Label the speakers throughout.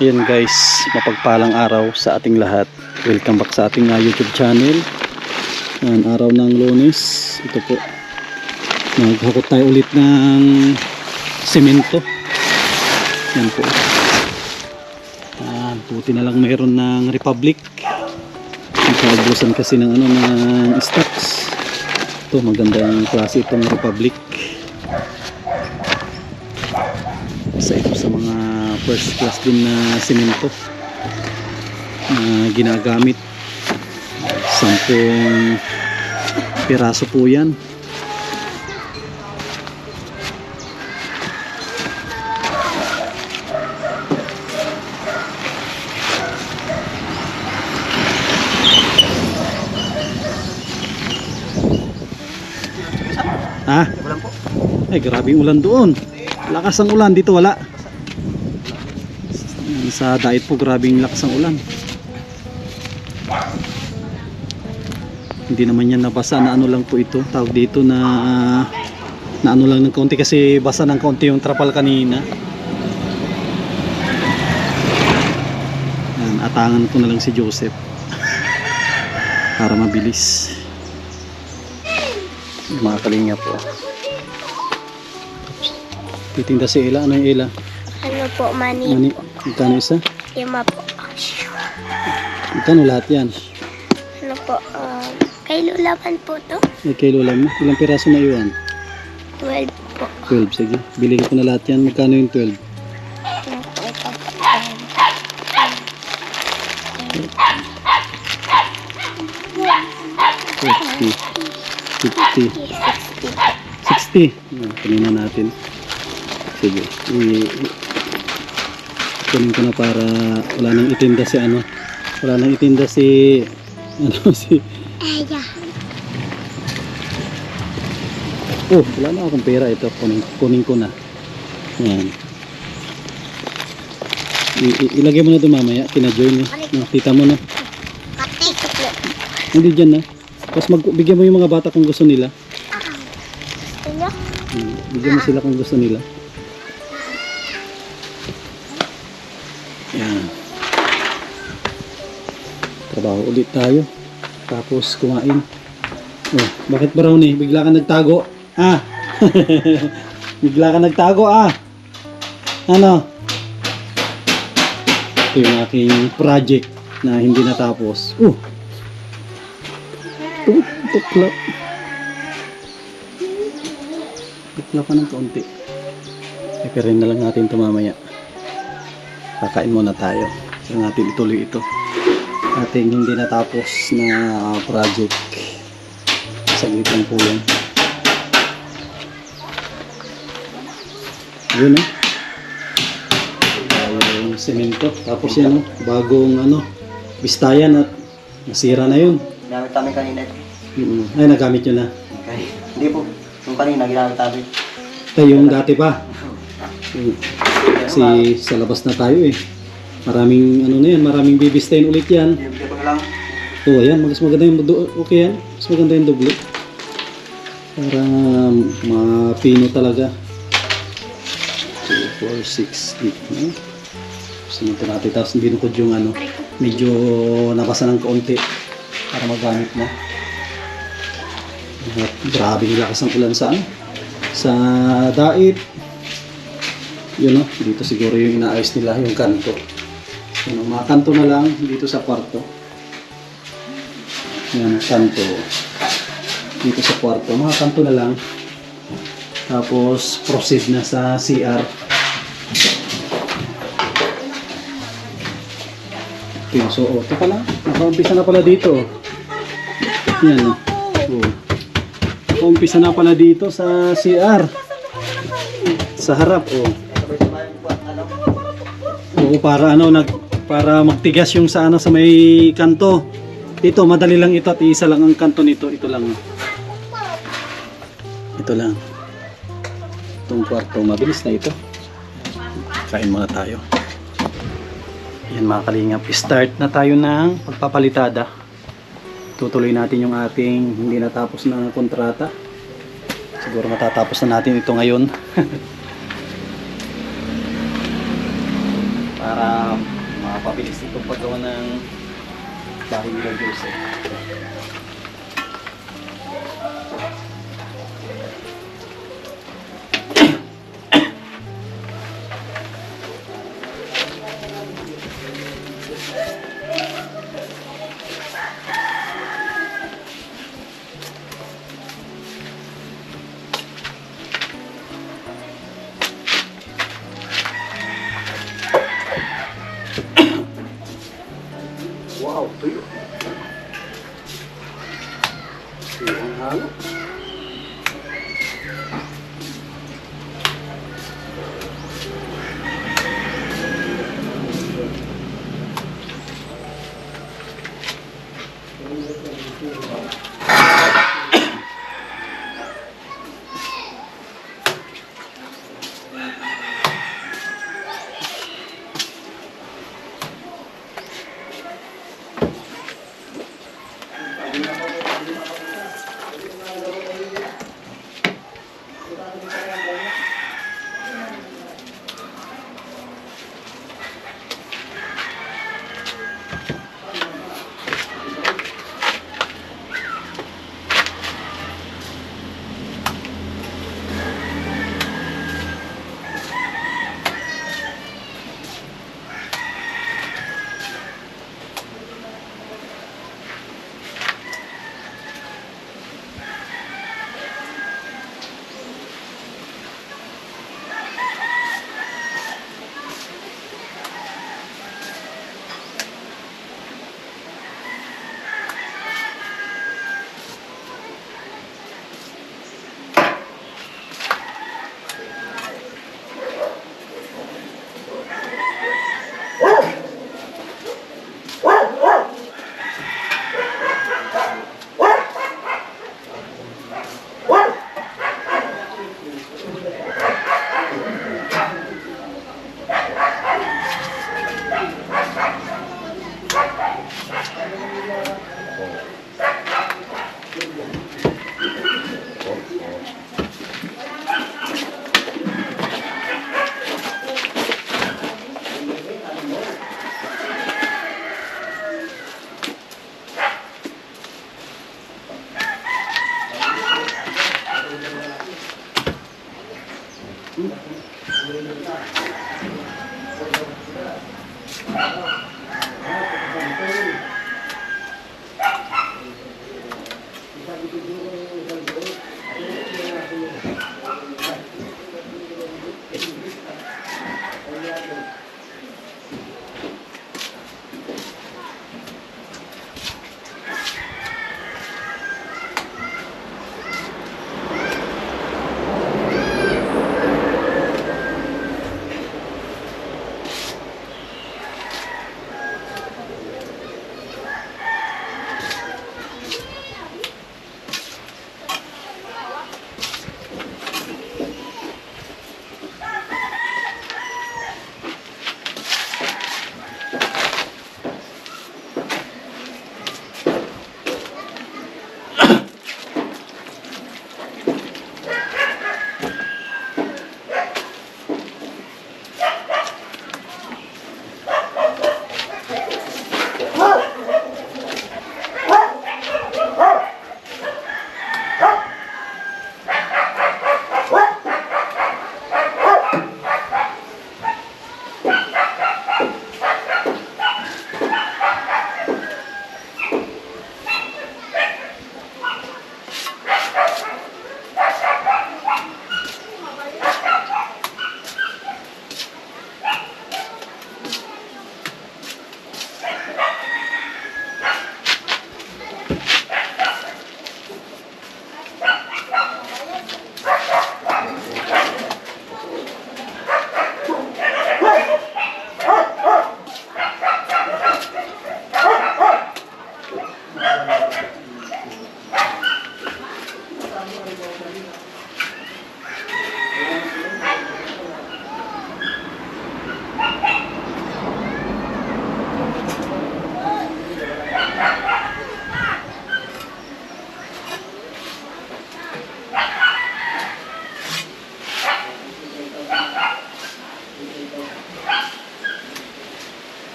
Speaker 1: Ayan guys, mapagpalang araw sa ating lahat. Welcome back sa ating YouTube channel. Ayan, araw ng Lunes. Ito po, naghakot tayo ulit ng semento. Ayan po. Buti na lang mayroon ng Republic. Nagkaubusan kasi ng ng stocks. Ito, magandang klase itong Republic. Isa ito sa mga first class din na semento na ginagamit. 10 piraso po yan. Ay, grabe yung ulan doon. Lakas ang ulan, dito wala. Sa diet po, grabe yung lakas ang ulan. Hindi naman yan nabasa na lang po ito. Tawag dito na lang ng kaunti kasi basa ng kaunti yung trapal kanina. Yan, atangan ko na lang si Joseph para mabilis. Mga kalinga po. Titinda si Ella. Ano yung Ella?
Speaker 2: Ano po, mani po.
Speaker 1: Magkano isa?
Speaker 2: 5 po.
Speaker 1: Magkano lahat yan?
Speaker 2: Ano po, kay lulaban po to?
Speaker 1: Ay, kay Lola mo. Ilang piraso na iwan?
Speaker 2: 12 po.
Speaker 1: 12, sige. Bilhin ko na lahat yan. Magkano yung 12?
Speaker 2: Ano po, ito po.
Speaker 1: 60. Kanina natin. Sige. Kunin ko na para wala nang itinda si wala nang itinda si si
Speaker 2: Aya.
Speaker 1: oh, wala na akong pera. Ito, kunin ko na. Yan. Ilagay mo na ito mamaya. Kina-join no, tita mo na. Hindi dyan na. Tapos bigyan mo yung mga bata kung gusto nila. Bigyan mo sila kung gusto nila. Yan. Trabaho ulit tayo. Tapos kumain. Oh, bakit brownie? Bigla ka nagtago. Bigla ka nagtago Ano? Ito yung aking project na hindi natapos. Tuklap. Tuklap pa ng kaunti. Rin na lang natin ito mamaya. Kakain muna tayo. So natin ituloy ito. Ating hindi natapos na project. Saglit lang po yan. Yun yung semento. Tapos yan bagong bistayan at nasira na yun.
Speaker 3: Ginamit namin kanina.
Speaker 1: Ay, nagamit nyo na.
Speaker 3: Okay. Hindi po. Yung kanina ginamit namin.
Speaker 1: Ito yung dati pa. Kasi sa labas na tayo eh. Maraming maraming bibistayin ulit yan.
Speaker 3: Hindi po lang.
Speaker 1: Ayan, mas maganda yung okay yan. Mas maganda yung doble. Para mapino talaga. 2, 4, 6, 8. Sinunod natin. Tapos binukod yung medyo nabasa ng kaunti para magamit na. Grabe yung lakas ng ulan sa dait. Yun dito siguro yung inaayos nila yung kanto. Mga kanto na lang dito sa kwarto. Yan, kanto. Dito sa kwarto. Mga kanto na lang. Tapos proceed na sa CR. Okay, so ito pala. Nakaumpisa na pala dito. Yan Nakaumpisa na pala dito sa CR. Sa harap para para magtigas yung sa may kanto. Ito madali lang ito at isa lang ang kanto nito. Ito lang. Itong kwarto mabilis na ito. Kain muna tayo. Yan mga kalingap, start na tayo ng pagpapalitada. Tutuloy natin yung ating hindi natapos na kontrata. Siguro matatapos na natin ito ngayon. Para Napapabilis itong paggawa ng bahay nila Jose. Wow, tuyo. Tuyo ang halo.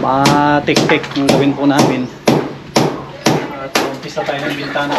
Speaker 1: matik-tik ang gawin po namin. At umpisa tayo ng bintana.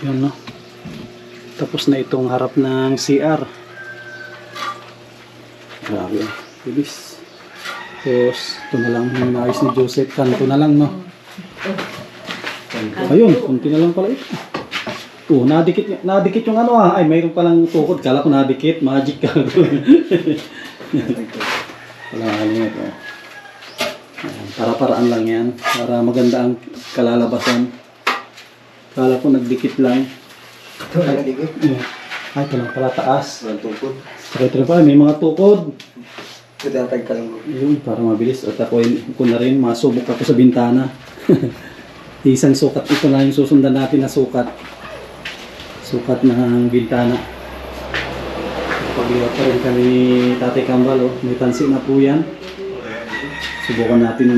Speaker 1: Yun, no? Tapos na itong harap ng CR. Grabe, bilis. Tapos, ito na lang yung naayos ni Joseph. Kanto na lang, no? Ayun, kunti na lang pala ito. Nadikit yung ano ah. Ay, mayroon palang tukod. Kala ko nadikit. Magic ka. Wala kalimit, oh. Ayan, para-paraan lang yan. Para maganda ang kalalabasan. Kala ko nagdikit lang.
Speaker 3: Ito na nagigit.
Speaker 1: Ay, ito lang pala taas.
Speaker 3: Walang tukod.
Speaker 1: Sakit rin pala, may mga tukod.
Speaker 3: Ito tinatag ka lang.
Speaker 1: Yun, para mabilis. At ako na rin, masubok ako sa bintana. Isang sukat. Ito na yung susundan natin na sukat. Sukat ng bintana. Pagliwat pa rin kami ni Tatay Kambal. Oh. May tansi na po yan. Subukan natin na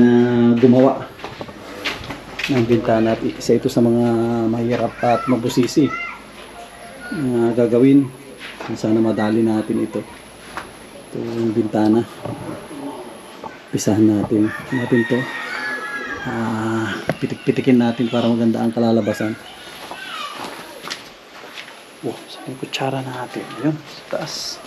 Speaker 1: gumawa ng bintana. At isa ito sa mga mahirap at mabusisi na gagawin. Sana madali natin ito. Ito yung bintana. Pisahan natin to. Pitik-pitikin natin para maganda ang kalalabasan. Oh, sa yung kutsara natin. Ayun, sa taas.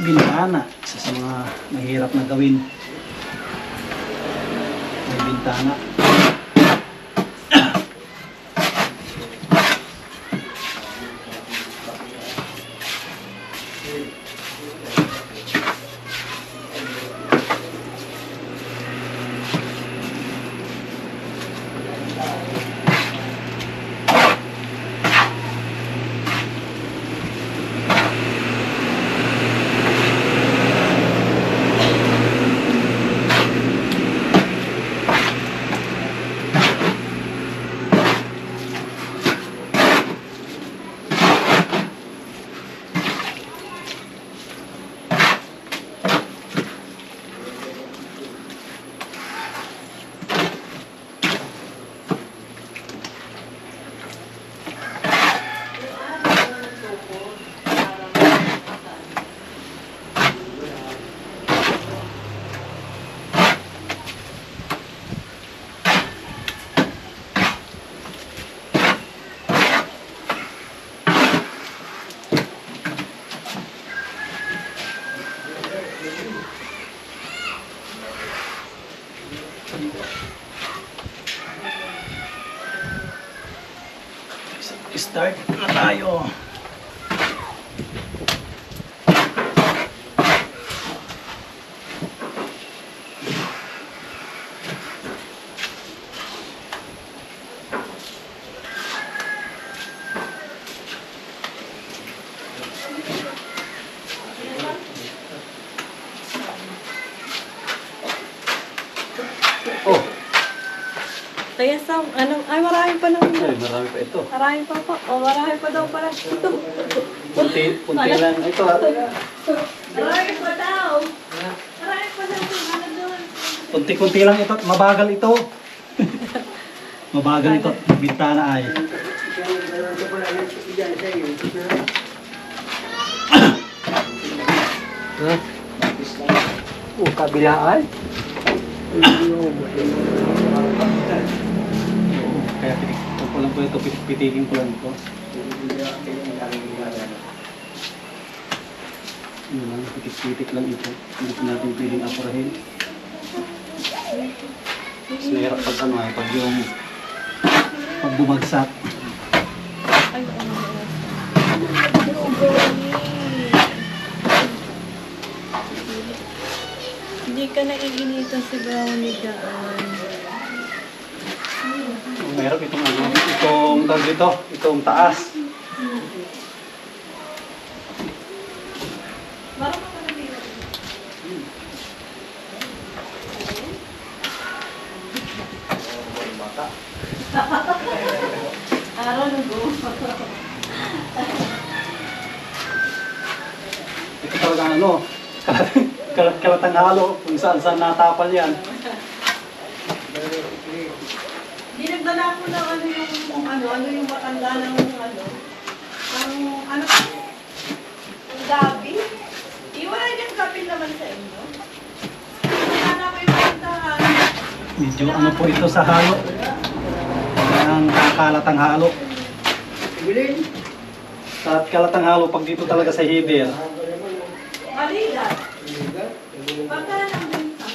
Speaker 1: Bintana, isa sa mga mahirap na gawin. May bintana. Start na tayo.
Speaker 4: Kaya sa, ano, ay marami pa naman.
Speaker 1: Ay, marami pa ito.
Speaker 4: Marami pa po. O, marami pa daw pala ito.
Speaker 1: Punti lang. Ito ah.
Speaker 4: Marami pa daw. Marami pa daw. Ano doon?
Speaker 1: Kunti-kunti lang ito. Mabagal ito. Mabagal ito. Bintana ay.
Speaker 3: Ha? O, kabilaan?
Speaker 1: Kaya pitik ko lang po ito. Pitikin ko lang ito. Yun lang. Pitik-pitik lang ito. Hindi po natin pwedeng apurahin. Mas mahirap pag ano ay pag yung pag bumagsak.
Speaker 4: Ay, ano. Hindi ka naiinitan si Brownie daan.
Speaker 1: Mahirap itong ano. Itong tawag dito. Itong taas.
Speaker 4: Araw na go.
Speaker 1: Ito talaga ano. Kalatang halo. Kung saan natapal yan.
Speaker 4: Dinagdala ko ng ano yung matanda ng ang gabi. Iwala niyang gabi naman sa inyo. Sana may puntahan.
Speaker 1: Medyo ano po ito sa halo. Ang kakalatang halo. Sa kalatang halo pag dito talaga sa header.
Speaker 4: Aligat. Pagka ng bunta.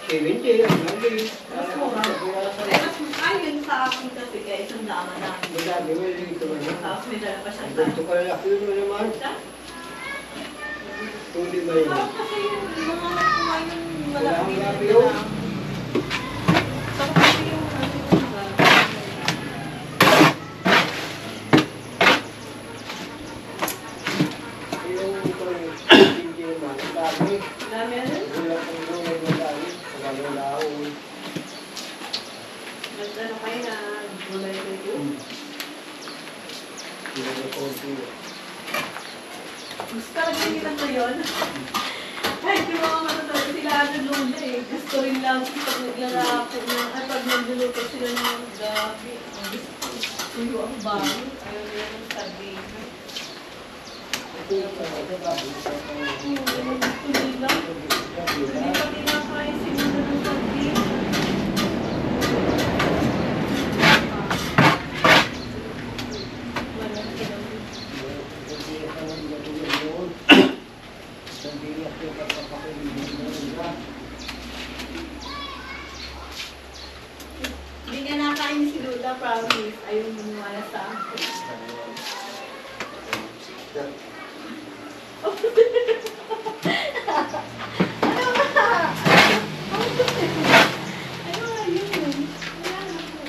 Speaker 3: 70,
Speaker 4: Mas mura. Mas ayun sa akin kasi kaya isang dama na. Tapos may dala pa siyang tayo. Sarap kasi yung mga nakuha yung malaki na lang. Sarap kasi yung dami ano? Nagdano kayo na gulay kayo? Gusto talaga nila ko yun. Kahit yung mga matatanda sila nalula eh. Gusto rin lang pag naglalako ng, ay pag nagluluto sila ng gabi. Ang gusto tuyo ang bago. Ayaw nila ng sabihin. Gusto nila. Hindi pa tinakain sila ng sabihin. Walang kinamit. Hindi nga nakain si Lula, promise. Ayaw maniwala sa akin. Ano ba? Ano ba yun? Wala na po.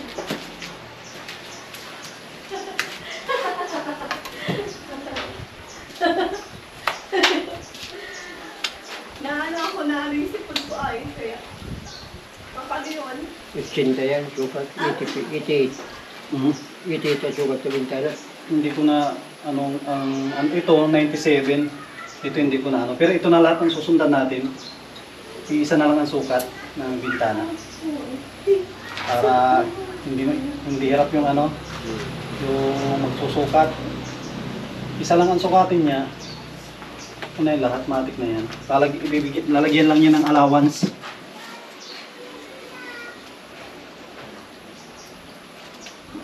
Speaker 4: Naano ako na ano yung sipon ko ay kaya paano yun?
Speaker 3: 80 yan, sukat. 88.
Speaker 1: Mhm.
Speaker 3: 88 ang sukat sa bintana.
Speaker 1: Hindi ko na anong ito 97. Ito hindi ko na ano. Pero ito na lahat ng susundan natin. Iisa na lang ang sukat ng bintana. Para hindi hirap yung ano, yung magsusukat. Isa lang ang sukatin niya. Ito na yung lahat, matik na yan. Lalagyan lang niya ng allowance.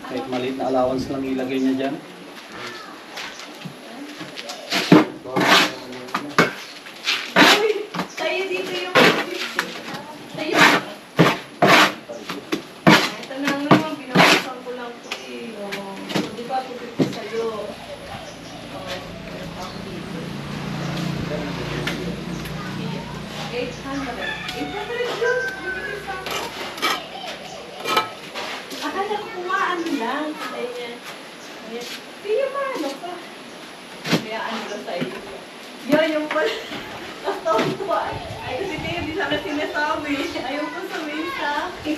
Speaker 1: Kahit maliit na allowance lang ilagay niya dyan.
Speaker 4: Uy! Tayo dito yung tayo. Ito na naman, pinawasan ko lang ito eh. Hindi pa tupit sa'yo. Ako dito. 800. 800 yun. Bibigay sa akin. Akala ko kumaan lang. Ayan. Ayan. Hindi pa ano pa. Kaya ano lang sa iyo. Yun yung pala. Tapos ko ay kasi Teo, di sana sinasabi. Ayaw ko sabihin sa akin.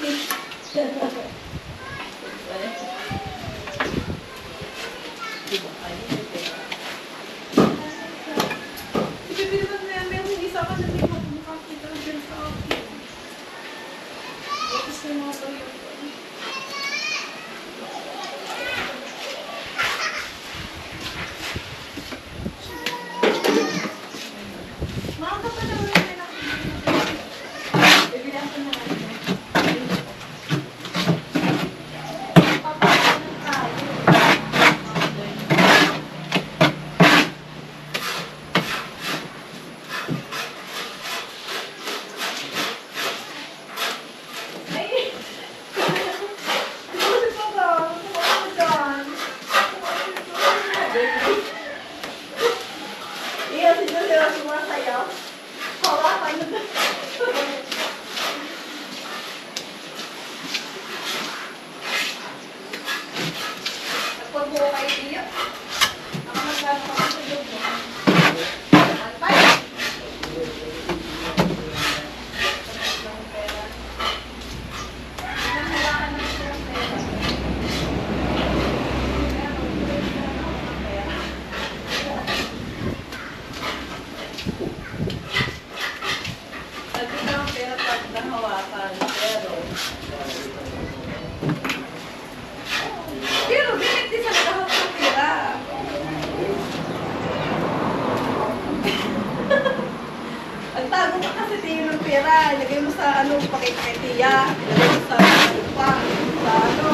Speaker 4: pera, ilagay mo sa ano, pakitiya, ilagay mo sa upa, sa ano,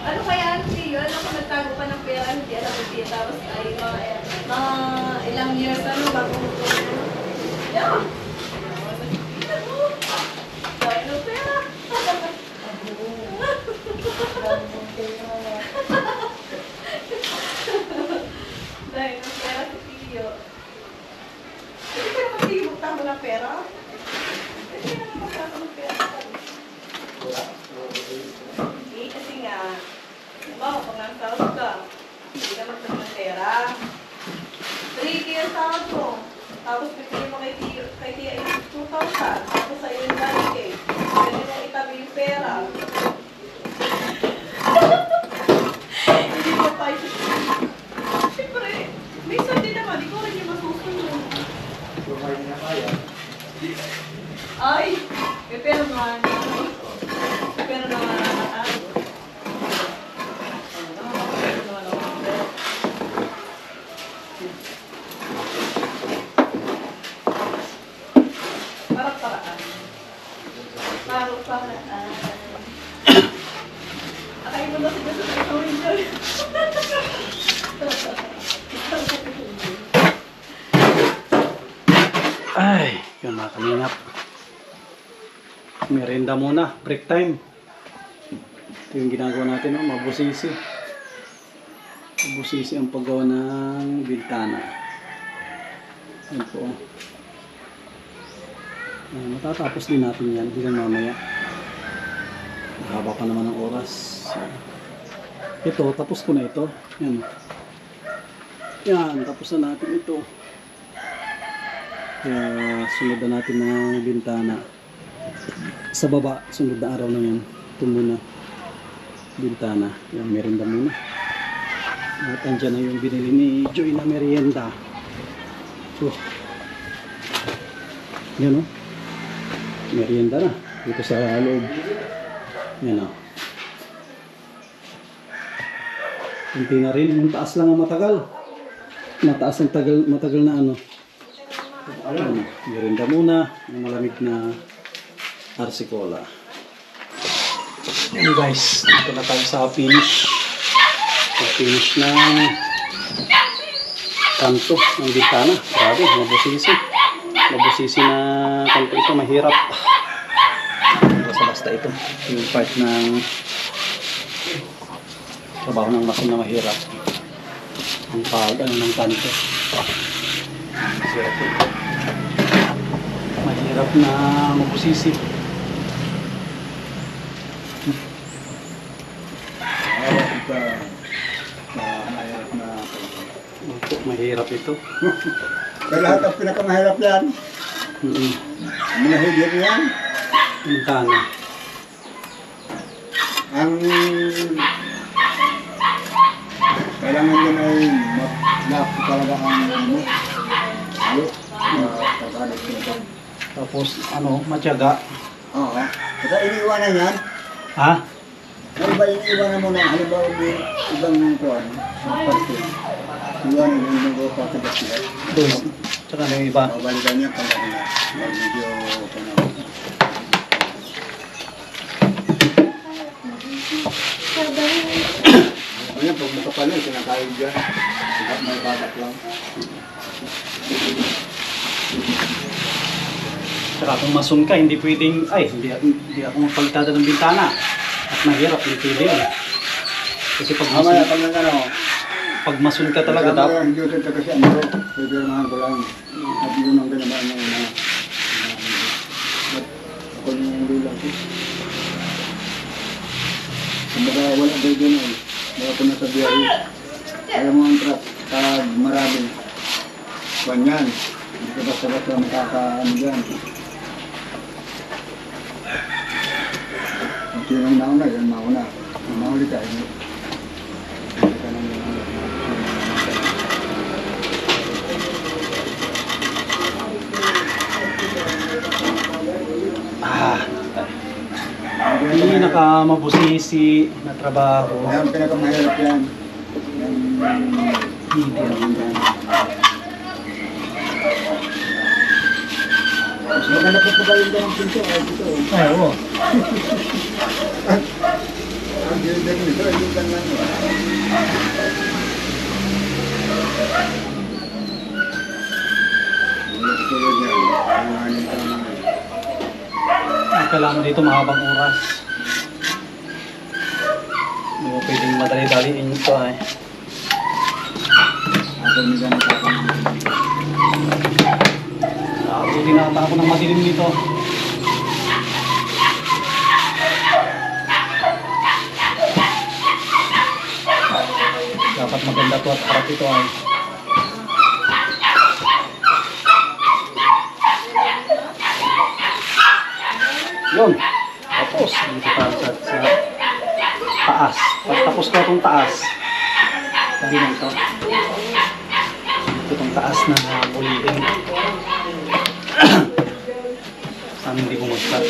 Speaker 4: ano kaya ang tiyo? Ano kung nagtago pa ng pera, hindi alam mo tiyo, tapos ay mga ilang years ano, bago mo ito. Yeah. Dahil ng pera. Dahil ng pera si tiyo. Hindi ka naman tiyo magtamo ng pera? Hindi ka naman magtamo ng pera. Hindi, kasi nga, halimbawa, pag nag-sahod ka, hindi ka magtamo ng pera. 3K ang sahod mo. Tapos bibili mo kay Tia ay 2,000. Tapos sa'yo yung 9K. Pwede mo itabi yung pera. Hindi mo pa ito. Siyempre, minsan din naman, ikaw rin yung masusunod. Ay, may pera naman. May pera naman. Parang-paraan. Parang-paraan. Akayin mo ba si Gusto sa ikaw rin yun?
Speaker 1: Ay, yun mga kalingap. Merenda muna, break time. Ito yung ginagawa natin, no? Mabusisi. Mabusisi ang paggawa ng bintana. Yan po. Matatapos din natin yan, hindi lang mamaya. Mahaba pa naman ang oras. Ito, tapos ko na ito. Yan. Yan, tapos na natin ito. Kaya sunod na natin mga bintana. Sa baba, sunod na araw na yan. Ito muna. Bintana. Yan, merienda muna. At andyan na yung binili ni Joy na merienda. So, yan o. Merienda na. Dito sa loob. Yan o. Kunti na rin. Yung taas lang ang matagal. Mataas ang matagal na ano. Ayan, merienda muna ng malamig na Arsicola. Yan guys, dito na tayo sa finish. Finish ng kanto ng bintana. Grabe, mabusisi. Mabusisi na kanto ito, mahirap. Basta ito, yung part ng trabaho ng masin na mahirap. Ang pag-ano ng kanto. Mahirap na mabusisi. Mahirap ito.
Speaker 5: Sa lahat ang pinakamahirap yan. Manahigit yan.
Speaker 1: Bintana.
Speaker 5: Ang kailangan din ay malap talaga ang ano. Pagkakas nito.
Speaker 1: Tapos ano, matyaga.
Speaker 5: Oo. Kaya iniiwanan yan.
Speaker 1: Ha?
Speaker 5: Ano ba iniiwanan mo na? Halimbawa may ibang kuwan. Parte. Iwanan mo yung mga patagas nila.
Speaker 1: Doon. Tsaka na yung iba.
Speaker 5: Babalikan niya pag ano na. Medyo panahon. Ayan, pag makapal yun, kinakayod dyan. May batak lang.
Speaker 1: Tsaka kung masun ka, hindi pwedeng, ay, hindi ako magpalitada ng bintana. At mahirap, hindi pwede yun. Kasi pag
Speaker 5: Mamaya
Speaker 1: masun,
Speaker 5: pag nag ano,
Speaker 1: pag masun ka talaga, dapat.
Speaker 5: hindi ko ito kasi ano, pipirmahan ko lang. At yun ang ginawa ng una. Ako yung lulang ko. Kumbaga wala ba yun eh. Baka ko nasa biyari. Alam mo ang trap, pag marami. Kanyan. Hindi ka basta-basta makakaano dyan. Kung sino ang nauna, yan mauna. Ang mahuli ka, hindi. Hindi ka nang
Speaker 1: Ah, pinakamabusisi na trabaho.
Speaker 5: Yan, pinakamahirap yan.
Speaker 1: Hindi naman yan.
Speaker 5: Mas maganda po ba yung ganang pinto? Ay, dito.
Speaker 1: Ay, oo.
Speaker 5: Ang gilid nito, yung ganang. Tulad niya, ang hangin ka naman.
Speaker 1: Ang kailangan dito mahabang oras. Hindi mo pwedeng madali-daliin ito ay.
Speaker 5: Ako ni ganang kapang.
Speaker 1: Hindi na ako ng madilim nito. Dapat maganda to at harap ito ay. Yun. Tapos, dito tayo sa taas. Tapos ko itong taas. Sabi na ito. Itong taas na ulitin. Sana hindi bumagsak.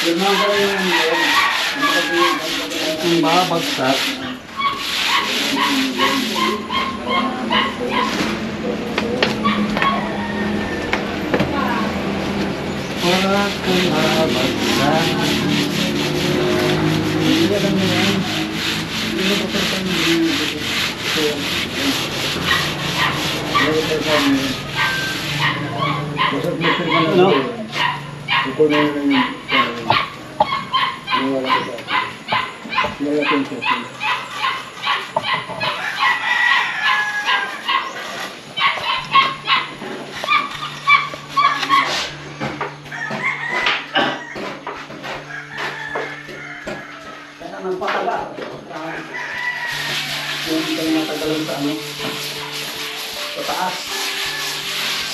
Speaker 5: Yung mga ganyan,
Speaker 1: Ang babagsak. Wag kang babagsak.
Speaker 5: hindi ka lang yan. Hindi ka pa pa Basag mo sir ka lang.
Speaker 1: Ano?
Speaker 5: Ito na yung wala ka sa akin. Wala ka sa akin.
Speaker 1: Kaya nang patala. Hindi kayo natagalan sa ano. Sa taas.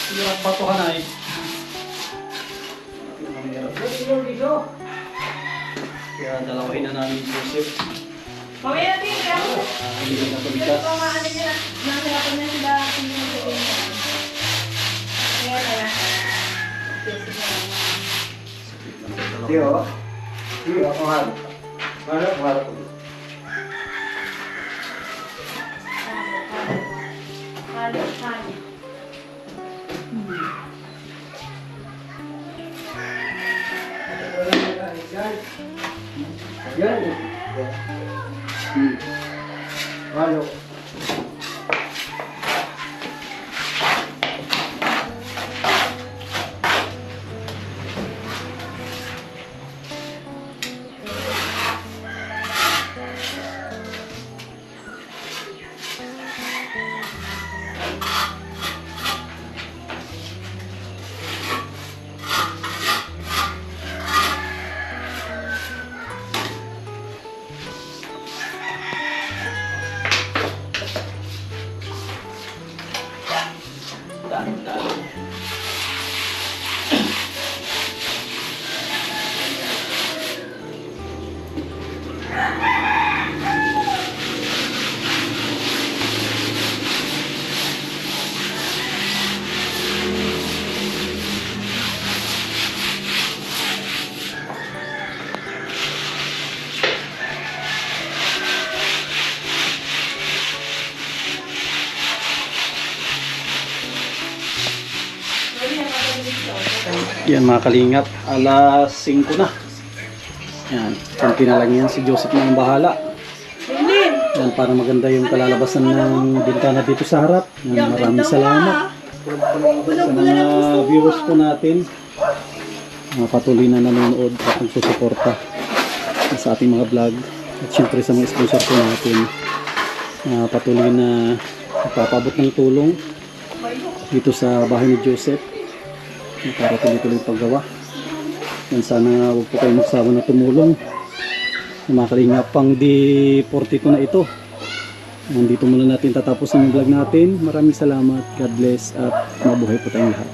Speaker 1: Hindi ang batuhan ay. Kaya dalawahin na namin si Joseph.
Speaker 4: Pamaya natin, kaya mo.
Speaker 1: Hindi na
Speaker 4: Pero
Speaker 1: pagbigas.
Speaker 4: pa maano niya, nahirapan niya sila kung yung sabihin niya. Kaya.
Speaker 5: Tiyo. Tiyo, ako harap. Harap, harap.
Speaker 4: Kali.
Speaker 5: Yan. Halo.
Speaker 1: Yan mga kalingap, alas 5 na. Yan, konti na lang yan, si Joseph na ang bahala. Yan, para maganda yung kalalabasan ng bintana dito sa harap. Yan, maraming salamat sa mga viewers po natin. Mga patuloy na nanonood at nagsusuporta sa ating mga vlog. At syempre sa mga sponsor po natin. Patuloy na nagpapabot ng tulong dito sa bahay ni Joseph. Para tuloy-tuloy paggawa. Yan, sana huwag po kayong magsawa na tumulong. Mga kalingap, pang D42 na ito. Nandito muna natin tatapusin yung vlog natin. Maraming salamat. God bless at mabuhay po tayong lahat.